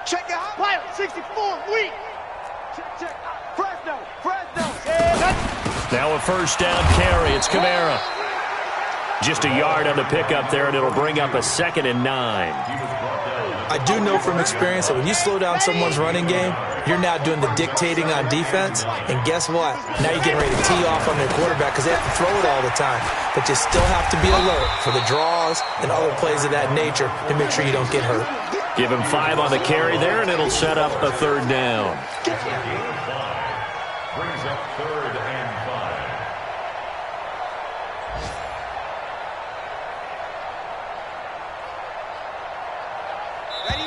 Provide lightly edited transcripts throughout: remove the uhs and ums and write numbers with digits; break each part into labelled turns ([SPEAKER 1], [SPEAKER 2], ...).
[SPEAKER 1] Check it out. Pilot 64, weak. Check. Fresno.
[SPEAKER 2] Now a first down carry. It's Kamara. Just a yard on the pickup there, and it'll bring up a 2nd and 9.
[SPEAKER 3] I do know from experience that when you slow down someone's running game, you're now doing the dictating on defense. And guess what? Now you're getting ready to tee off on their quarterback because they have to throw it all the time. But you still have to be alert for the draws and other plays of that nature to make sure you don't get hurt.
[SPEAKER 2] Give him 5 on the carry there, and it'll set up a 3rd down.
[SPEAKER 4] Brings up 3rd and 5.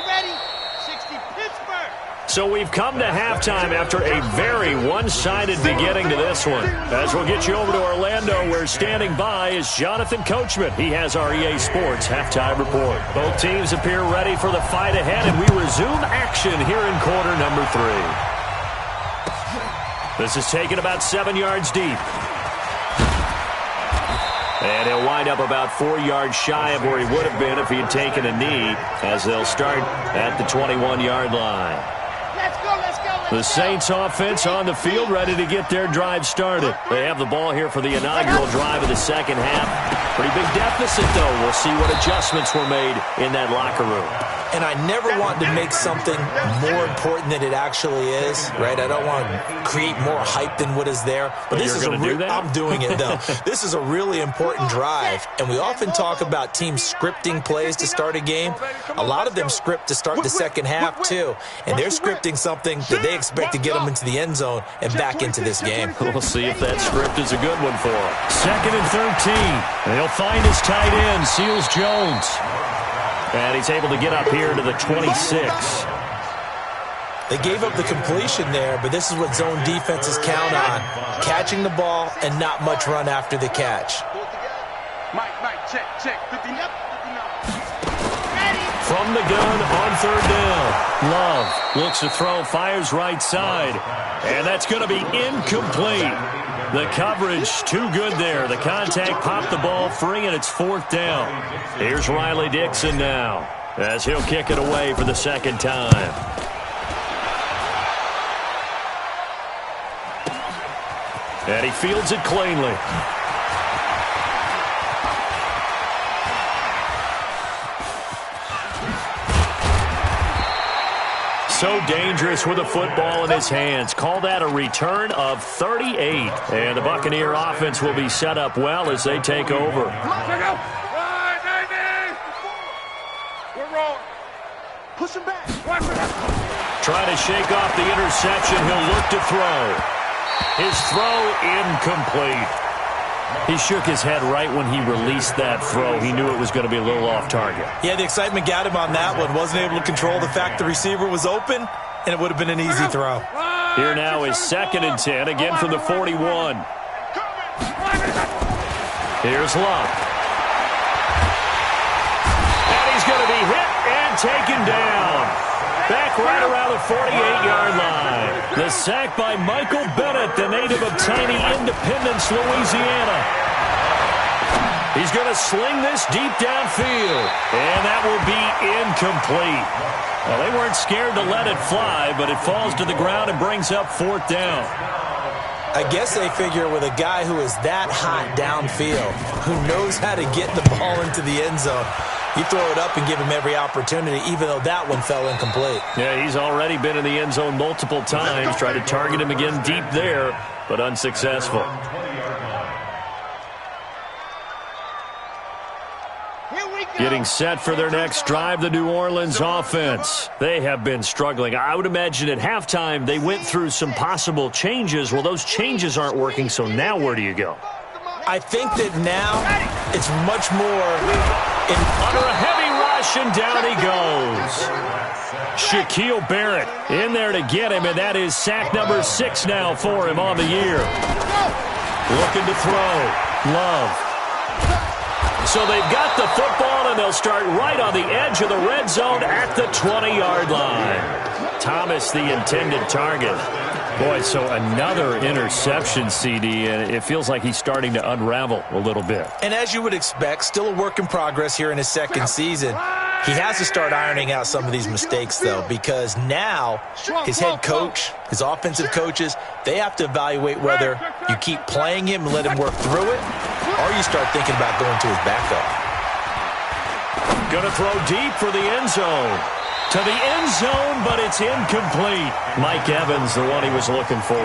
[SPEAKER 1] Ready. 60 Pittsburgh.
[SPEAKER 2] So we've come to halftime after a very one-sided beginning to this one. As we'll get you over to Orlando, where standing by is Jonathan Coachman. He has our EA Sports halftime report. Both teams appear ready for the fight ahead, and we resume action here in quarter number 3. This is taken about 7 yards deep. And he'll wind up about 4 yards shy of where he would have been if he had taken a knee, as they'll start at the 21-yard line.
[SPEAKER 1] Let's go.
[SPEAKER 2] The Saints offense on the field, ready to get their drive started. They have the ball here for the inaugural drive of the second half. Pretty big deficit, though. We'll see what adjustments were made in that locker room.
[SPEAKER 3] And I never want to make something more important than it actually is, right? I don't want to create more hype than what is there. But this is I'm doing it, though. This is a really important drive. And we often talk about teams scripting plays to start a game. A lot of them script to start the second half, too. And they're scripting something that they expect to get them into the end zone and back into this game.
[SPEAKER 2] We'll see if that script is a good one for them. 2nd and 13. They'll find his tight end, Seals Jones. And he's able to get up here to the 26.
[SPEAKER 3] They gave up the completion there, but this is what zone defenses count on. Catching the ball and not much run after the catch.
[SPEAKER 1] Mike, check. 59.
[SPEAKER 2] From the gun on 3rd down. Love looks to throw, fires right side. And that's going to be incomplete. The coverage too good there. The contact popped the ball free, and it's 4th down. Here's Riley Dixon now, as he'll kick it away for the 2nd time. And he fields it cleanly. So dangerous with a football in his hands. Call that a return of 38. And the Buccaneer offense will be set up well as they take over.
[SPEAKER 1] We're wrong. Push him back.
[SPEAKER 2] Trying to shake off the interception. He'll look to throw. His throw incomplete. He shook his head right when he released that throw. He knew it was going to be a little off target.
[SPEAKER 3] Yeah, the excitement got him on that one. Wasn't able to control the fact the receiver was open, and it would have been an easy throw.
[SPEAKER 2] Here now is 2nd and 10, again from the 41. Here's Love. And he's going to be hit and taken down. Back right around the 48-yard line. The sack by Michael Bennett, the native of tiny Independence, Louisiana. He's going to sling this deep downfield, and that will be incomplete. Well, they weren't scared to let it fly, but it falls to the ground and brings up 4th down.
[SPEAKER 3] I guess they figure with a guy who is that hot downfield, who knows how to get the ball into the end zone, you throw it up and give him every opportunity, even though that one fell incomplete.
[SPEAKER 2] Yeah, he's already been in the end zone multiple times. Tried to target him again deep there, but unsuccessful. Getting set for their next drive, the New Orleans offense. They have been struggling. I would imagine at halftime they went through some possible changes. Well, those changes aren't working, so now where do you go?
[SPEAKER 3] I think that now it's much more
[SPEAKER 2] under a heavy rush, and down he goes. Shaquille Barrett in there to get him, and that is sack number 6 now for him on the year. Looking to throw. Love. So they've got the football, and they'll start right on the edge of the red zone at the 20-yard line. Thomas, the intended target. Boy, so another interception, CD, and it feels like he's starting to unravel a little bit.
[SPEAKER 3] And as you would expect, still a work in progress here in his second season. He has to start ironing out some of these mistakes, though, because now his head coach, his offensive coaches, they have to evaluate whether you keep playing him and let him work through it, or you start thinking about going to his backup.
[SPEAKER 2] Going to throw deep for the end zone. To the end zone, but it's incomplete. Mike Evans, the one he was looking for.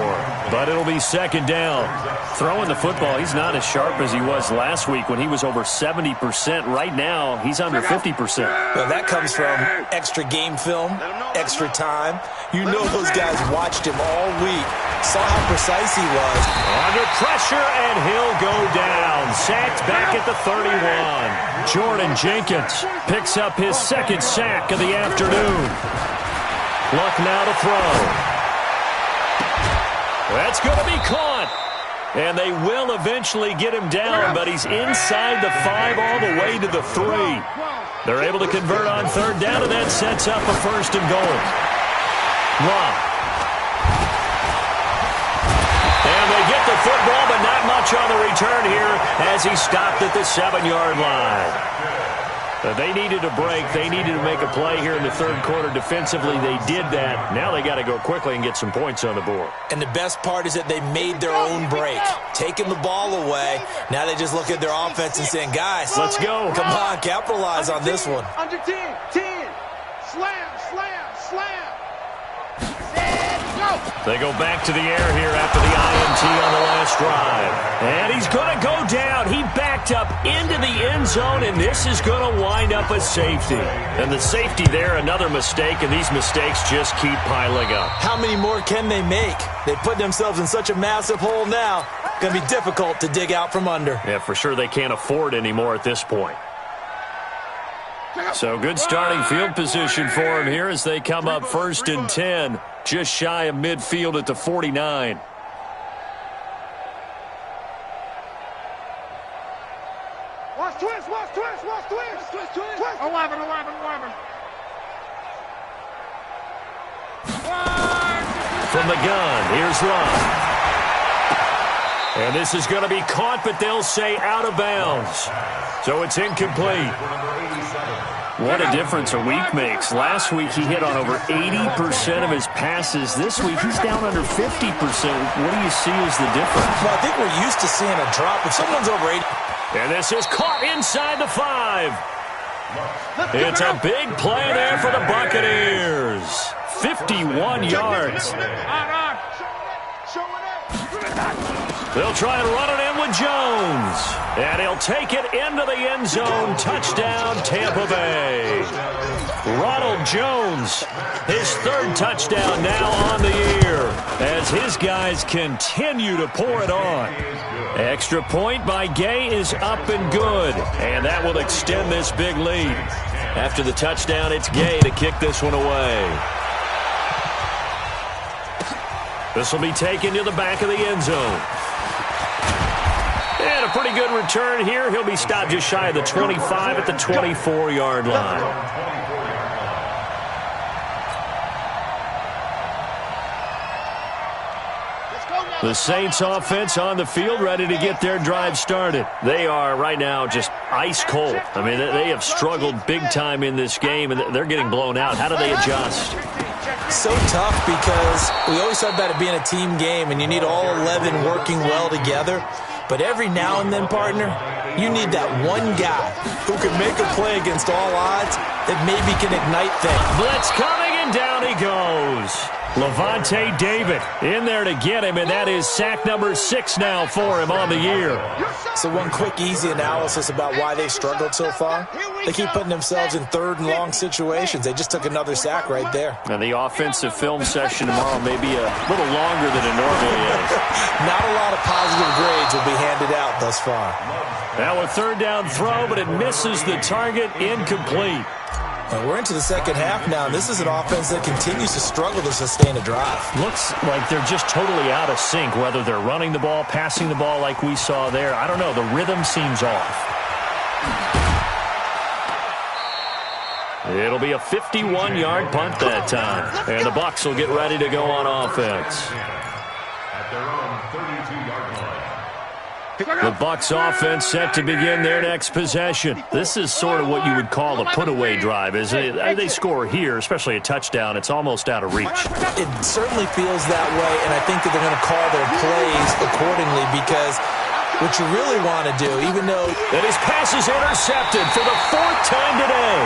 [SPEAKER 2] But it'll be second down. Throwing the football, he's not as sharp as he was last week when he was over 70%. Right now, he's under 50%.
[SPEAKER 3] Well, that comes from extra game film, extra time. You know those guys watched him all week, saw how precise he was.
[SPEAKER 2] Under pressure, and he'll go down. Sacked back at the 31. Jordan Jenkins picks up his second sack of the afternoon. Luck now to throw. That's going to be caught. And they will eventually get him down, but he's inside the 5 all the way to the 3. They're able to convert on third down, and that sets up a first and goal. Long. And they get the football, but not much on the return here as he stopped at the 7-yard line. They needed a break. They needed to make a play here in the third quarter. Defensively, they did that. Now they got to go quickly and get some points on the board.
[SPEAKER 3] And the best part is that they made their own break, taking the ball away. Now they just look at their offense and saying, guys,
[SPEAKER 2] let's go.
[SPEAKER 3] Come on, capitalize on this one.
[SPEAKER 1] Under 10, 10, slam, slam, slam.
[SPEAKER 2] They go back to the air here after the INT on the last drive. And he's going to go down. He backed up into the end zone, and this is going to wind up a safety. And the safety there, another mistake, and these mistakes just keep piling up.
[SPEAKER 3] How many more can they make? They put themselves in such a massive hole now. Going to be difficult to dig out from under.
[SPEAKER 2] Yeah, for sure they can't afford anymore at this point. So good starting field position for him here as they come up first and 10. Just shy of midfield at the 49.
[SPEAKER 1] Watch twist, watch twist, watch twist. Twist, twist. 11.
[SPEAKER 2] From the gun, here's Ron. And this is going to be caught, but they'll say out of bounds. So it's incomplete. What a difference a week makes. Last week he hit on over 80% of his passes. This week he's down under 50%. What do you see as the difference?
[SPEAKER 3] Well, I think we're used to seeing a drop. If someone's over 80.
[SPEAKER 2] And this is caught inside the 5. It's a big play there for the Buccaneers. 51 yards. They'll try and run it in with Jones. And he'll take it into the end zone. Touchdown, Tampa Bay. Ronald Jones, his third touchdown now on the year as his guys continue to pour it on. Extra point by Gay is up and good. And that will extend this big lead. After the touchdown, it's Gay to kick this one away. This will be taken to the back of the end zone. And a pretty good return here. He'll be stopped just shy of the 25 at the 24-yard line. The Saints offense on the field ready to get their drive started. They are right now just ice cold. I mean, they have struggled big time in this game, and they're getting blown out. How do they adjust?
[SPEAKER 3] So tough because we always talk about it being a team game, and you need all 11 working well together. But every now and then, partner, you need that one guy who can make a play against all odds that maybe can ignite things.
[SPEAKER 2] Blitz coming, and down he goes. Levante David in there to get him, and that is sack number 6 now for him on the year.
[SPEAKER 3] So one quick, easy analysis about why they struggled so far. They keep putting themselves in third and long situations. They just took another sack right there.
[SPEAKER 2] And the offensive film session tomorrow may be a little longer than it normally is.
[SPEAKER 3] Not a lot of positive grades will be handed out thus far.
[SPEAKER 2] Now a third down throw, but it misses the target, incomplete.
[SPEAKER 3] And we're into the second half now, and this is an offense that continues to struggle to sustain a drive.
[SPEAKER 2] Looks like they're just totally out of sync, whether they're running the ball, passing the ball like we saw there. I don't know. The rhythm seems off. It'll be a 51-yard punt that time. And the Bucs will get ready to go on offense.
[SPEAKER 4] At their own 32-yard line.
[SPEAKER 2] The Bucs offense set to begin their next possession. This is sort of what you would call a put-away drive. As they score here, especially a touchdown, it's almost out of reach.
[SPEAKER 3] It certainly feels that way, and I think that they're going to call their plays accordingly because what you really want to do, even though...
[SPEAKER 2] And his pass is intercepted for the 4th time today.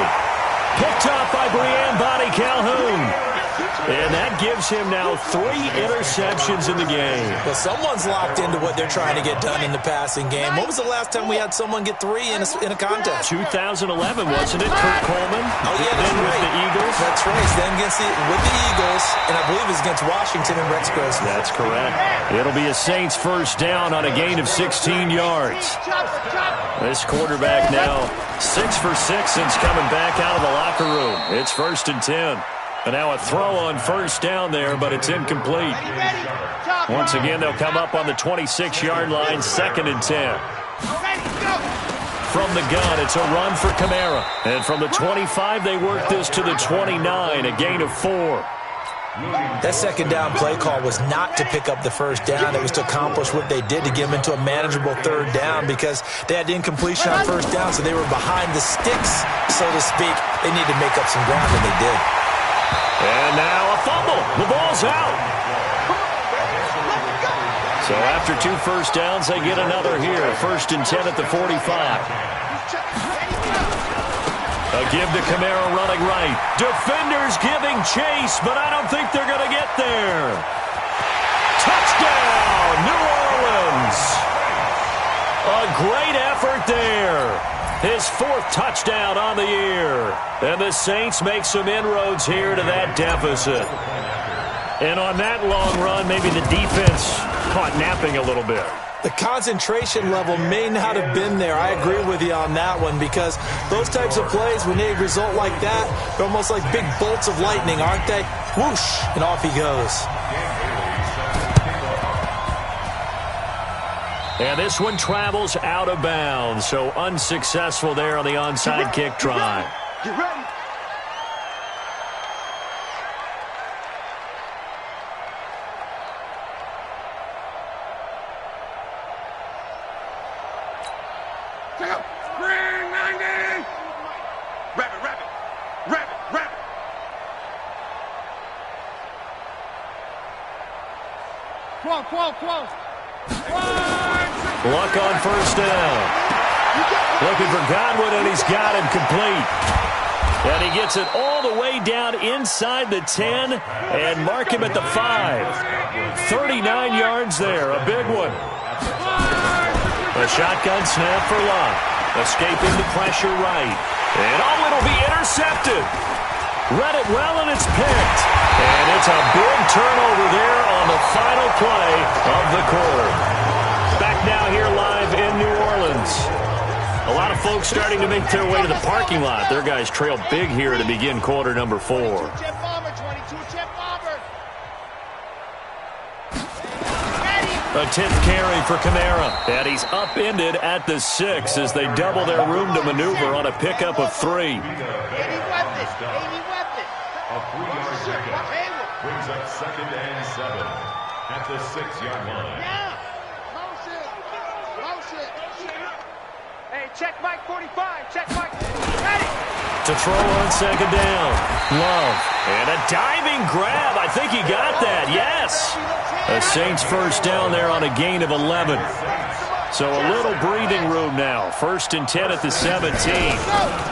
[SPEAKER 2] Picked off by Brian Body Calhoun. And that gives him now 3 interceptions in the game.
[SPEAKER 3] Well, someone's locked into what they're trying to get done in the passing game. When was the last time we had someone get 3 in a contest?
[SPEAKER 2] 2011, wasn't it? Kurt Coleman?
[SPEAKER 3] Oh, yeah, that's
[SPEAKER 2] then
[SPEAKER 3] right.
[SPEAKER 2] With the Eagles?
[SPEAKER 3] That's right. Then with the Eagles, and I believe it's against Washington and Rex Grossman.
[SPEAKER 2] That's correct. It'll be a Saints first down on a gain of 16 yards. This quarterback now 6 for 6 since coming back out of the locker room. It's 1st and 10. And now a throw on first down there, but it's incomplete. Once again, they'll come up on the 26-yard line, 2nd and 10. From the gun, it's a run for Kamara. And from the 25, they work this to the 29, a gain of 4.
[SPEAKER 3] That second down play call was not to pick up the first down. It was to accomplish what they did to get them into a manageable 3rd down because they had incompletion on first down, so they were behind the sticks, so to speak. They needed to make up some ground, and they did.
[SPEAKER 2] And now a fumble. The ball's out. So after 2 first downs, they get another here. 1st and 10 at the 45. A give to Kamara running right. Defenders giving chase, but I don't think they're going to get there. Touchdown, New Orleans. A great effort there. His 4th touchdown on the year. And the Saints make some inroads here to that deficit. And on that long run, maybe the defense caught napping a little bit.
[SPEAKER 3] The concentration level may not have been there. I agree with you on that one because those types of plays, when they result like that, they're almost like big bolts of lightning, aren't they? Whoosh, and off he goes.
[SPEAKER 2] And this one travels out of bounds, so unsuccessful there on the onside kick try.
[SPEAKER 1] Get ready. Bring 90. Rabbit. Close.
[SPEAKER 2] Luck on first down. Looking for Godwin, and he's got him complete. And he gets it all the way down inside the 10 and mark him at the 5. 39 yards there, a big one. A shotgun snap for Luck. Escaping the pressure right. And it'll be intercepted. Read it well, and it's picked. And it's a big turnover there on the final play of the quarter. Back now here live in New Orleans. A lot of folks starting to make their way to the parking lot. Their guys trail big here to begin quarter number 4.
[SPEAKER 1] 22 bomber.
[SPEAKER 2] A 10th carry for Kamara. And he's upended at the 6 as they double their room to maneuver on a pickup of 3.
[SPEAKER 1] 80 weapons.
[SPEAKER 4] A 3-yard pickup brings up 2nd and 7 at the 6-yard line.
[SPEAKER 1] Yeah. Motion. Hey, check Mike 45. Check Mike. Ready.
[SPEAKER 2] To throw on 2nd down. Love. And a diving grab. I think he got that. Yes. A Saints first down there on a gain of 11. So a little breathing room now. 1st and 10 at the 17.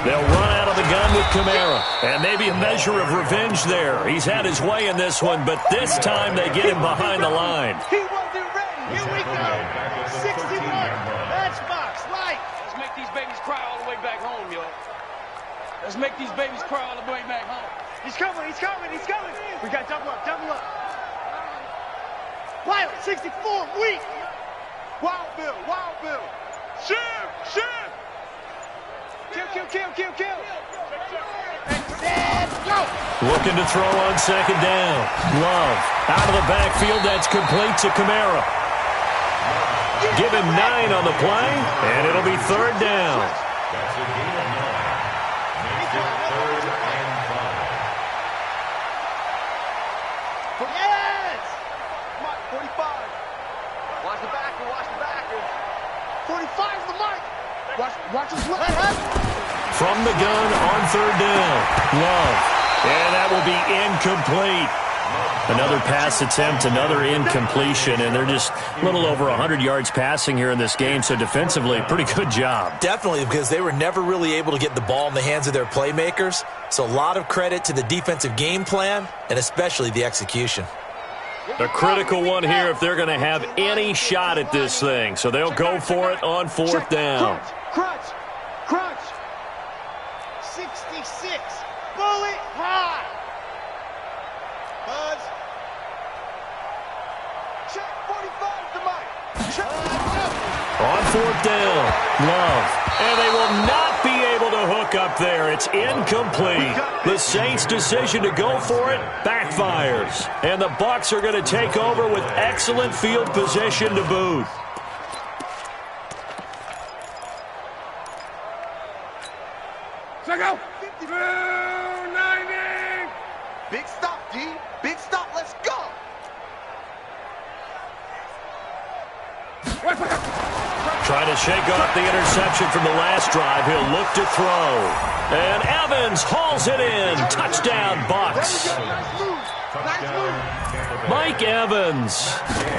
[SPEAKER 2] They'll run out of the gun with Kamara. And maybe a measure of revenge there. He's had his way in this one, but this time they get him behind the line.
[SPEAKER 1] He wasn't ready. Here we go. 61. That's box. Right.
[SPEAKER 5] Let's make these babies cry all the way back home, yo. Let's make these babies cry all the way back home.
[SPEAKER 1] He's coming. We got double up. Pilot 64, weak. Wild Bill. Shoot. Kill. And go.
[SPEAKER 2] Looking to throw on 2nd down. Love. Out of the backfield, that's complete to Kamara. Give him 9 on the play, and it'll be 3rd down.
[SPEAKER 4] That's a gain of 9. Makes it 3rd
[SPEAKER 1] 45's the mark. Watch his left.
[SPEAKER 2] From the gun on third down. Love. And that will be incomplete. Another pass attempt, another incompletion, and they're just a little over 100 yards passing here in this game, so defensively, pretty good job.
[SPEAKER 3] Definitely, because they were never really able to get the ball in the hands of their playmakers, so a lot of credit to the defensive game plan and especially the execution.
[SPEAKER 2] A critical one here if they're going to have any shot at this thing, so they'll go for it on fourth down.
[SPEAKER 1] Crunch. 66. Bullet high. Buzz. Check 45 to Mike.
[SPEAKER 2] On fourth down, Love. And they will not be able to hook up there. It's incomplete. The Saints' decision to go for it backfires. And the Bucs are going to take over with excellent field position to boot.
[SPEAKER 1] Check out. 90. Big stop, D. Big stop. Let's go.
[SPEAKER 2] Trying to shake off the interception from the last drive. He'll look to throw. And Evans hauls it in. Touchdown, Bucs. Mike Evans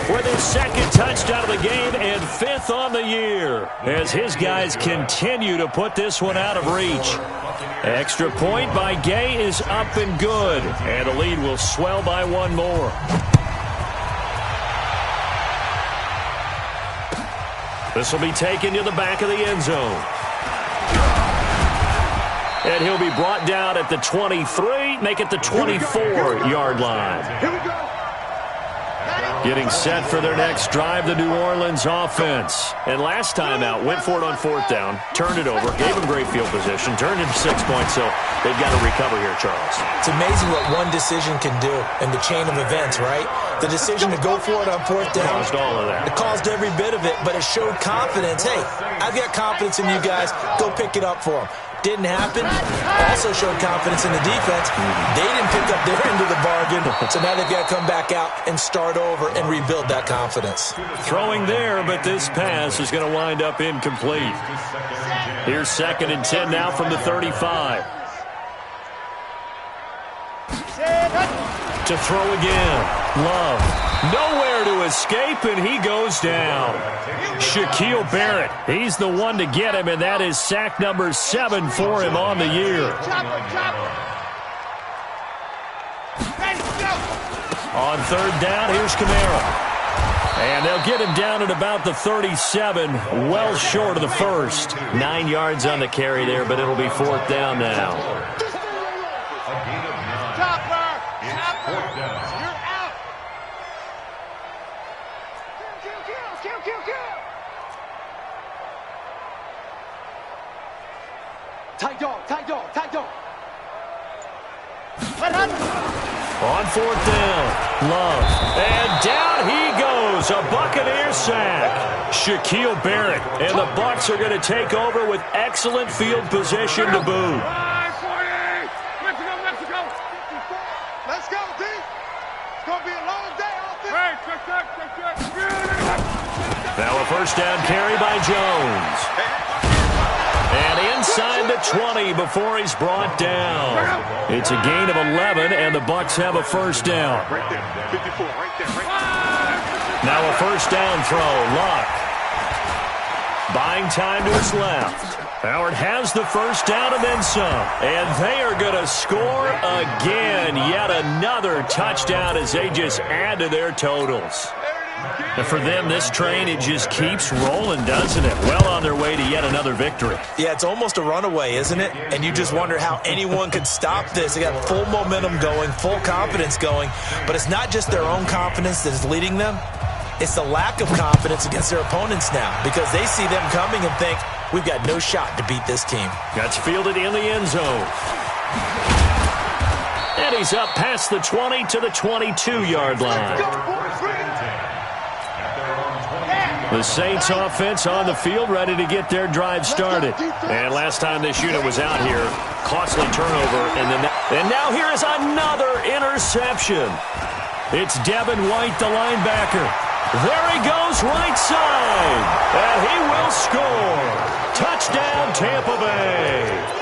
[SPEAKER 2] with his second touchdown of the game and 5th on the year as his guys continue to put this one out of reach. Extra point by Gay is up and good, and the lead will swell by one more. This will be taken to the back of the end zone. And he'll be brought down at the 23, make it the 24-yard line.
[SPEAKER 1] Here we go.
[SPEAKER 2] Getting set for their next drive, the New Orleans offense. And last time out, went for it on fourth down, turned it over, gave them great field position, turned it to 6 points, so they've got to recover here, Charles.
[SPEAKER 3] It's amazing what one decision can do in the chain of events, right? The decision to go for it on fourth down.
[SPEAKER 2] Caused all of that.
[SPEAKER 3] It caused every bit of it, but it showed confidence. Hey, I've got confidence in you guys. Go pick it up for them. Didn't happen. Also showed confidence in the defense. They didn't pick up their end of the bargain, so now they've got to come back out and start over and rebuild that confidence.
[SPEAKER 2] Throwing there, but this pass is going to wind up incomplete. Here's 2nd and 10 now from the 35. To throw again. Love. Nowhere to escape, and he goes down. Shaquille Barrett, he's the one to get him, and that is sack number 7 for him on the year. On third down, here's Kamara. And they'll get him down at about the 37, well short of the first. 9 yards on the carry there, but it'll be fourth down now.
[SPEAKER 1] Tight dog.
[SPEAKER 2] On fourth down, Love. And down he goes, a Buccaneer sack. Shaquille Barrett, and the Bucs are going to take over with excellent field position to boot.
[SPEAKER 1] Mexico. Let's go, D. It's going to be a long day out there.
[SPEAKER 2] Now a first down carry by Jones. And inside the 20 before he's brought down. It's a gain of 11, and the Bucs have a first down. Now a first down throw. Luck. Buying time to his left. Howard has the first down and then some. And they are going to score again. Yet another touchdown as they just add to their totals. And for them, this train, it just keeps rolling, doesn't it? Well on their way to yet another victory.
[SPEAKER 3] Yeah, it's almost a runaway, isn't it? And you just wonder how anyone could stop this. They got full momentum going, full confidence going. But it's not just their own confidence that is leading them. It's the lack of confidence against their opponents now because they see them coming and think, we've got no shot to beat this team.
[SPEAKER 2] That's fielded in the end zone. And he's up past the 20 to the 22-yard line. The Saints offense on the field, ready to get their drive started. And last time this unit was out here, costly turnover. And now here is another interception. It's Devin White, the linebacker. There he goes right side. And he will they'll score. Touchdown, Tampa Bay.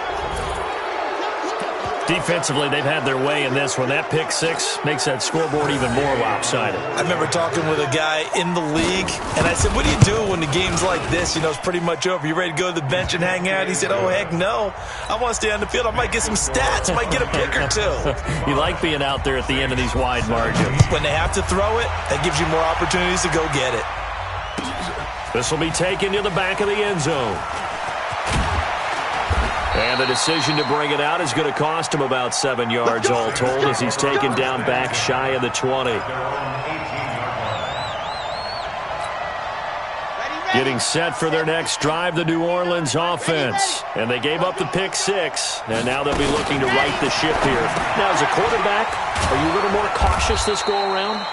[SPEAKER 2] Defensively, they've had their way in this one. That pick six makes that scoreboard even more lopsided.
[SPEAKER 3] I remember talking with a guy in the league, and I said, what do you do when the game's like this? You know, it's pretty much over. You ready to go to the bench and hang out? He said, oh, heck no. I want to stay on the field. I might get some stats. I might get a pick or two.
[SPEAKER 2] You like being out there at the end of these wide margins.
[SPEAKER 3] When they have to throw it, that gives you more opportunities to go get it.
[SPEAKER 2] This will be taken to the back of the end zone. And the decision to bring it out is going to cost him about 7 yards all told as he's taken down back shy of the 20. Getting set for their next drive, the New Orleans offense. And they gave up the pick six, and now they'll be looking to right the ship here. Now, as a quarterback, are you a little more cautious this go-around?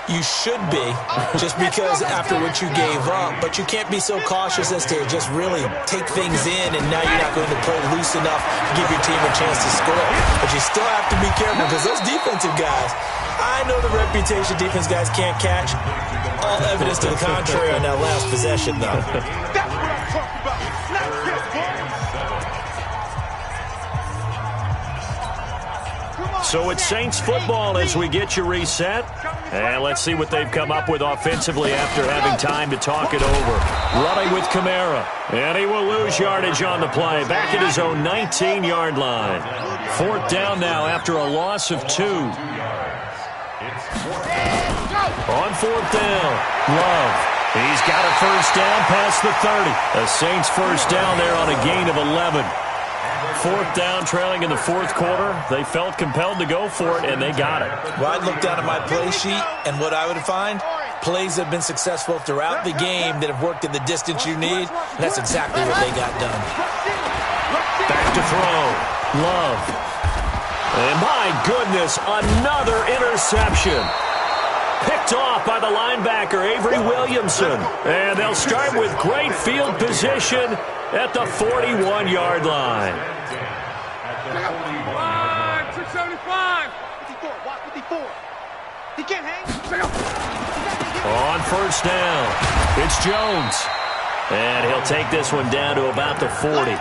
[SPEAKER 3] You should be, just because after what you gave up, but you can't be so cautious as to just really take things in, and now you're not going to play loose enough to give your team a chance to score. But you still have to be careful because those defensive guys, I know the reputation defense guys can't catch. All evidence to the contrary on that last possession, though.
[SPEAKER 1] That's what I'm talking about. Not this, boy.
[SPEAKER 2] So it's Saints football as we get you reset. And let's see what they've come up with offensively after having time to talk it over. Running with Kamara. And he will lose yardage on the play. Back at his own 19-yard line. Fourth down now after a loss of 2. On fourth down, Love. He's got a first down past the 30. A Saints first down there on a gain of 11. Fourth down, trailing in the fourth quarter. They felt compelled to go for it, and they got it.
[SPEAKER 3] Well, I'd look down at my play sheet, and what I would find, plays have been successful throughout the game that have worked in the distance you need, and that's exactly what they got done.
[SPEAKER 2] Back to throw. Love. And my goodness, another interception. Picked off by the linebacker, Avery Williamson. And they'll start with great field position at the 41-yard line.
[SPEAKER 1] 675. 54. Watch 54. He can't hang.
[SPEAKER 2] On first down, it's Jones. And he'll take this one down to about the 40.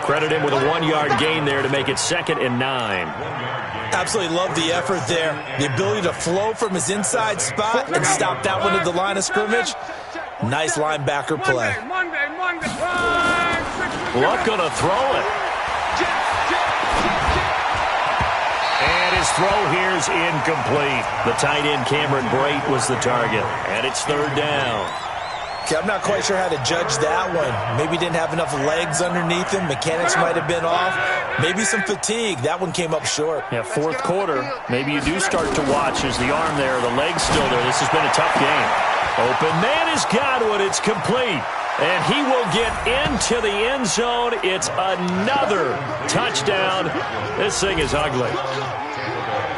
[SPEAKER 2] Credit him with a 1-yard gain there to make it 2nd and 9.
[SPEAKER 3] Absolutely love the effort there. The ability to flow from his inside spot and stop that one at the line of scrimmage. Nice linebacker play.
[SPEAKER 2] Luck gonna throw it. And his throw here's incomplete. The tight end Cameron Brate was the target. And it's third down.
[SPEAKER 3] Okay, I'm not quite sure how to judge that one. Maybe didn't have enough legs underneath him. Mechanics might have been off. Maybe some fatigue. That one came up short.
[SPEAKER 2] Yeah, fourth quarter. Maybe you do start to watch as the arm there, the leg's still there. This has been a tough game. Open man is Godwin. It's complete. And he will get into the end zone. It's another touchdown. This thing is ugly.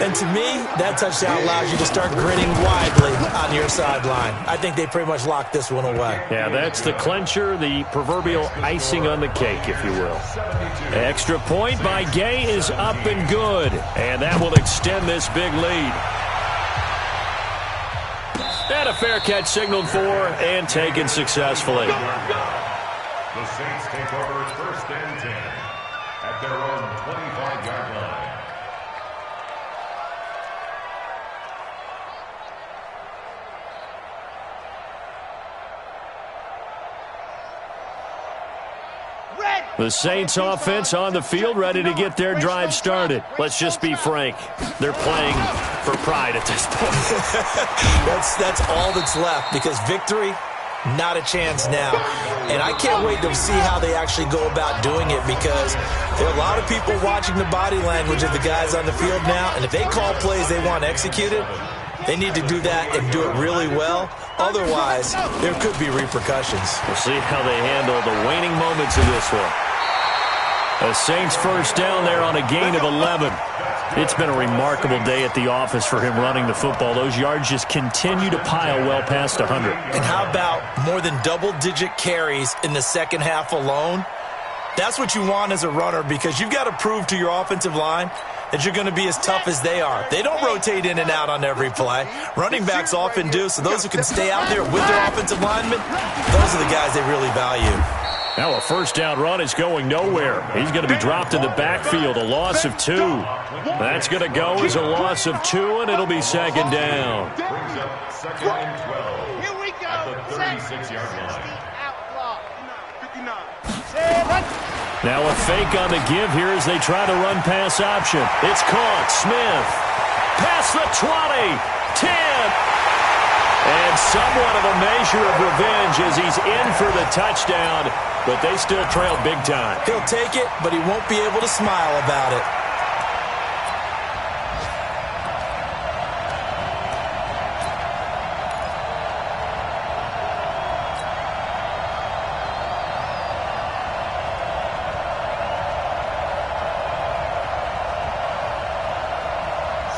[SPEAKER 3] And to me, that touchdown allows you to start grinning widely on your sideline. I think they pretty much locked this one away.
[SPEAKER 2] Yeah, that's the clincher, the proverbial icing on the cake, if you will. Extra point by Gay is up and good. And that will extend this big lead. And a fair catch signaled for and taken successfully.
[SPEAKER 4] The Saints take over first and 10 at their own 25-yard line.
[SPEAKER 2] The Saints offense on the field, ready to get their drive started. Let's just be frank. They're playing for pride at this point.
[SPEAKER 3] That's all that's left, because victory, not a chance now. And I can't wait to see how they actually go about doing it, because there are a lot of people watching the body language of the guys on the field now, and if they call plays they want executed, they need to do that and do it really well. Otherwise, there could be repercussions.
[SPEAKER 2] We'll see how they handle the waning moments of this one. The Saints first down there on a gain of 11. It's been a remarkable day at the office for him running the football. Those yards just continue to pile well past 100.
[SPEAKER 3] And how about more than double-digit carries in the second half alone? That's what you want as a runner, because you've got to prove to your offensive line that you're going to be as tough as they are. They don't rotate in and out on every play. Running backs often do, so those who can stay out there with their offensive linemen, those are the guys they really value.
[SPEAKER 2] Now a first down run is going nowhere. He's going to be dropped in the backfield, a loss of 2. That's going to go as a loss of 2, and it'll be second down.
[SPEAKER 4] Brings up second and 12.
[SPEAKER 1] Here we go.
[SPEAKER 4] At the 36-yard line.
[SPEAKER 2] Now a fake on the give here as they try to run pass option. It's caught. Smith. Past the 20. 10. And somewhat of a measure of revenge as he's in for the touchdown, but they still trail big time.
[SPEAKER 3] He'll take it, but he won't be able to smile about it.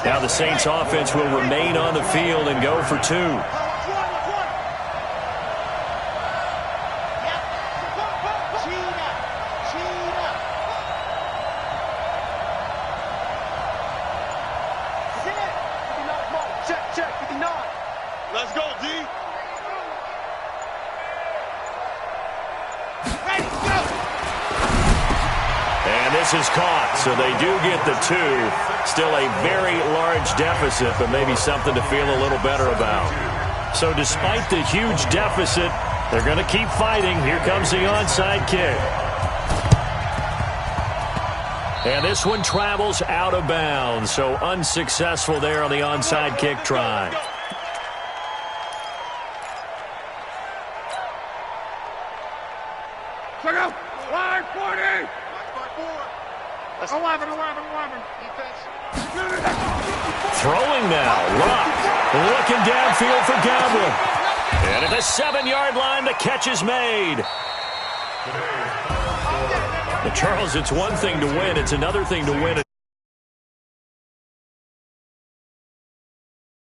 [SPEAKER 2] Now the Saints offense will remain on the field and go for 2.
[SPEAKER 1] Let's go, D. Ready, go.
[SPEAKER 2] And this is caught, so they do get the 2. Still a very large deficit, but maybe something to feel a little better about. So despite the huge deficit, they're going to keep fighting. Here comes the onside kick. And this one travels out of bounds, so unsuccessful there on the onside kick try.
[SPEAKER 1] Check out. Line 40. 11.
[SPEAKER 2] Throwing now. Luck. Looking downfield for Godwin. And at the 7-yard line, the catch is made. But Charles, it's one thing to win. It's another thing to win